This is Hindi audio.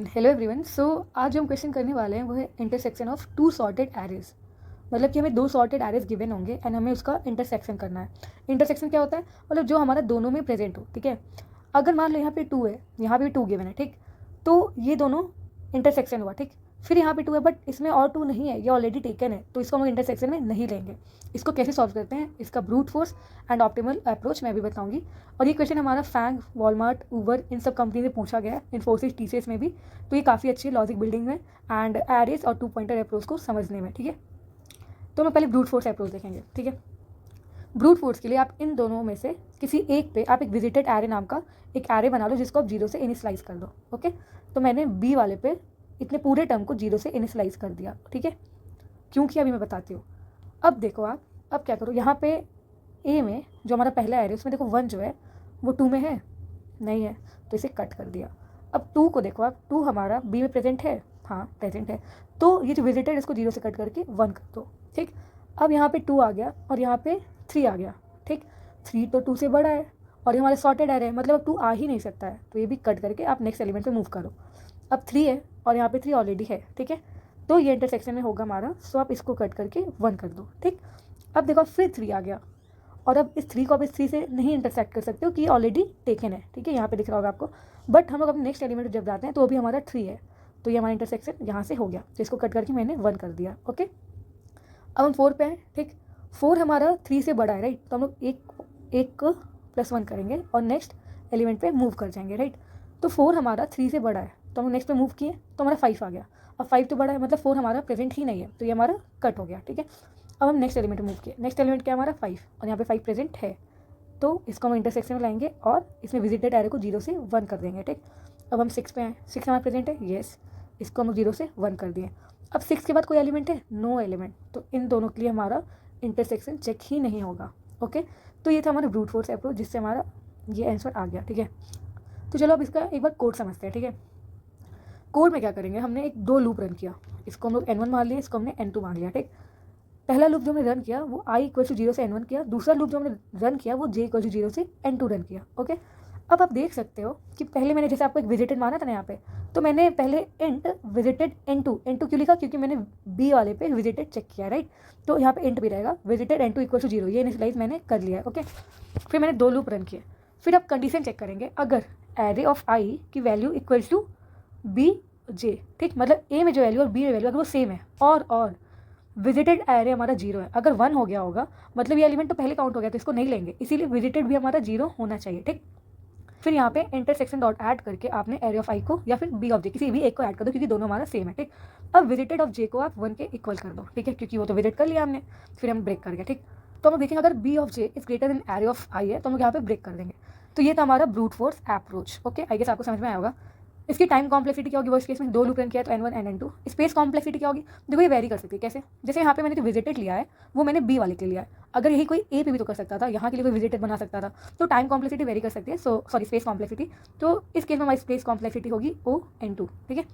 Hello everyone. सो आज जो हम क्वेश्चन करने वाले हैं वो है intersection of two sorted arrays. मतलब कि हमें दो सॉर्टेड एरेज गिवन होंगे एंड हमें उसका इंटरसेक्शन करना है। इंटरसेक्शन क्या होता है? मतलब जो हमारा दोनों में प्रेजेंट हो। ठीक है, अगर मान लो यहाँ पे 2 है, यहाँ पे 2 गिवन है, ठीक, तो ये दोनों इंटरसेक्शन हुआ। ठीक, फिर यहाँ पे 2 है बट इसमें और 2 नहीं है, ये ऑलरेडी टेकन है, तो इसको हम इंटरसेक्शन में नहीं लेंगे। इसको कैसे सॉल्व करते हैं, इसका brute force and optimal approach मैं भी बताऊंगी। और ये क्वेश्चन हमारा फैंग, वॉलमार्ट, उबर इन सब कंपनी से पूछा गया है, इन्फोसिस, टीसीएस में भी। तो ये काफ़ी अच्छी है लॉजिक बिल्डिंग में एंड एरेज और 2 पॉइंटर अप्रोच को समझने में। ठीक है, तो हम पहले ब्रूट फोर्स अप्रोच देखेंगे। ठीक है, ब्रूट फोर्स के लिए आप इन दोनों में से किसी एक पे आप एक विजिटेड एरे नाम का एक एरे बना लो जिसको आप 0 से इनिशलाइज कर दो। ओके, तो मैंने बी वाले पे इतने पूरे टर्म को 0 से इनिशलाइज कर दिया। ठीक है, क्योंकि अभी मैं बताती हूँ। अब देखो आप, अब क्या करो, यहाँ पे ए में जो हमारा पहला एरे उसमें देखो 1 जो है वो 2 में है, नहीं है, तो इसे कट कर दिया। अब 2 को देखो आप, 2 हमारा बी में प्रेजेंट है, हाँ प्रेजेंट है, तो ये जो विजिटेड इसको 0 से कट करके 1 कर दो। ठीक, अब यहाँ पे 2 आ गया और यहाँ पे 3 आ गया। ठीक, 3 तो 2 से बड़ा है और ये हमारे सॉर्टेड एरे है, मतलब अब 2 आ ही नहीं सकता है, तो ये भी कट करके आप नेक्स्ट एलिमेंट पे मूव करो। अब 3 है और यहाँ पे 3 ऑलरेडी है। ठीक है, तो ये इंटरसेक्शन में होगा हमारा, सो आप इसको कट करके 1 कर दो। ठीक, अब देखो फिर 3 आ गया और अब इस 3 को आप इस 3 से नहीं इंटरसेक्ट कर सकते हो कि ऑलरेडी टेकन है। ठीक है, यहाँ पे दिख रहा होगा आपको, बट हम लोग अपने नेक्स्ट एलिमेंट जब जाते हैं तो अभी हमारा 3 है, तो ये हमारा इंटरसेक्शन यहाँ से हो गया, तो इसको कट करके मैंने 1 कर दिया। ओके, अब हम 4 पे हैं। ठीक, 4 हमारा 3 से बड़ा है, राइट, तो हम लोग एक +1 करेंगे और नेक्स्ट एलिमेंट पे मूव कर जाएंगे। राइट, तो 4 हमारा 3 से बड़ा है, तो हम नेक्स्ट पे मूव किए तो हमारा 5 आ गया। अब 5 तो बड़ा है, मतलब 4 हमारा प्रेजेंट ही नहीं है, तो ये हमारा कट हो गया। ठीक है, अब हम नेक्स्ट एलिमेंट मूव किए, नेक्स्ट एलिमेंट क्या हमारा 5 और यहाँ पे 5 प्रेजेंट है, तो इसको हम इंटरसेक्शन में लाएंगे और इसमें विजिटेड एरे को 0 से 1 कर देंगे। ठीक, अब हम 6 पे आए, 6 हमारा प्रेजेंट है, येस, इसको हम 0 से 1 कर दिए। अब 6 के बाद कोई एलिमेंट है, नो एलिमेंट, तो इन दोनों के लिए हमारा इंटरसेक्शन चेक ही नहीं होगा। ओके, तो ये था हमारा ब्रूट फोर्स अप्रोच जिससे हमारा ये आंसर आ गया। ठीक है, तो चलो अब इसका एक बार कोड समझते हैं। ठीक है, कोड में क्या करेंगे, हमने एक 2 लूप रन किया, इसको हम लोग n1 मान लिया, इसको हमने n2 मान लिया। ठीक, पहला लूप जो हमने रन किया वो i = 0 से n1 किया, दूसरा लूप जो हमने रन किया वो j = 0 से n2 रन किया। ओके, अब आप देख सकते हो कि पहले मैंने जैसे आपको एक विजिटेड माना था ना यहाँ पे, तो मैंने पहले इंट विजिटेड n2 क्यों लिखा, क्योंकि मैंने b वाले पे विजिटेड चेक किया। राइट, तो यहाँ पे इंट भी रहेगा, विजिटेड n2 = 0, ये इनिशियलाइज मैंने कर लिया है। ओके, फिर मैंने 2 लूप रन किए, फिर आप कंडीशन चेक करेंगे, अगर एरे ऑफ i की वैल्यू = b j, ठीक, मतलब a में जो वैल्यू और b में वैल्यू अगर वो सेम है और विजिटेड एरे हमारा 0 है, अगर 1 हो गया होगा मतलब ये एलिमेंट तो पहले काउंट हो गया, तो इसको नहीं लेंगे, इसीलिए विजिटेड भी हमारा 0 होना चाहिए। ठीक, फिर यहाँ पे इंटरसेक्शन डॉट ऐड करके आपने एरे ऑफ i को या फिर b ऑफ j किसी भी एक को ऐड कर दो, क्योंकि दोनों हमारा सेम है। ठीक, अब विजिटेड ऑफ j को आप 1 के इक्वल कर दो। ठीक है, क्योंकि वो तो विजिट कर लिया हमने, फिर हम ब्रेक कर गए। ठीक, तो हम लोग देखेंगे अगर b of j is greater than array of i है तो हम लोग यहाँ पे ब्रेक कर देंगे। तो ये था हमारा brute force approach. Okay, I guess आपको समझ में आया होगा। इसकी टाइम कॉम्प्लेक्सिटी क्या होगी, वो इस केस में 2 लूप रन किया तो n1 and n2। Space complexity क्या होगी, देखो ये वेरी कर सकती है, कैसे, जैसे यहाँ पे मैंने जो विजिटेड लिया है वो मैंने b वाले के लिया है, अगर यही कोई a पे भी तो कर सकता था, यहाँ के लिए कोई विजिटेड बना सकता था, तो टाइम कॉम्प्लेक्सिटी वेरी कर सकती है। सो सॉरी, स्पेस कॉम्प्लेक्सिटी, तो इस केस में हमारी स्पेस कॉम्प्लेक्सिटी होगी O n2। ठीक है,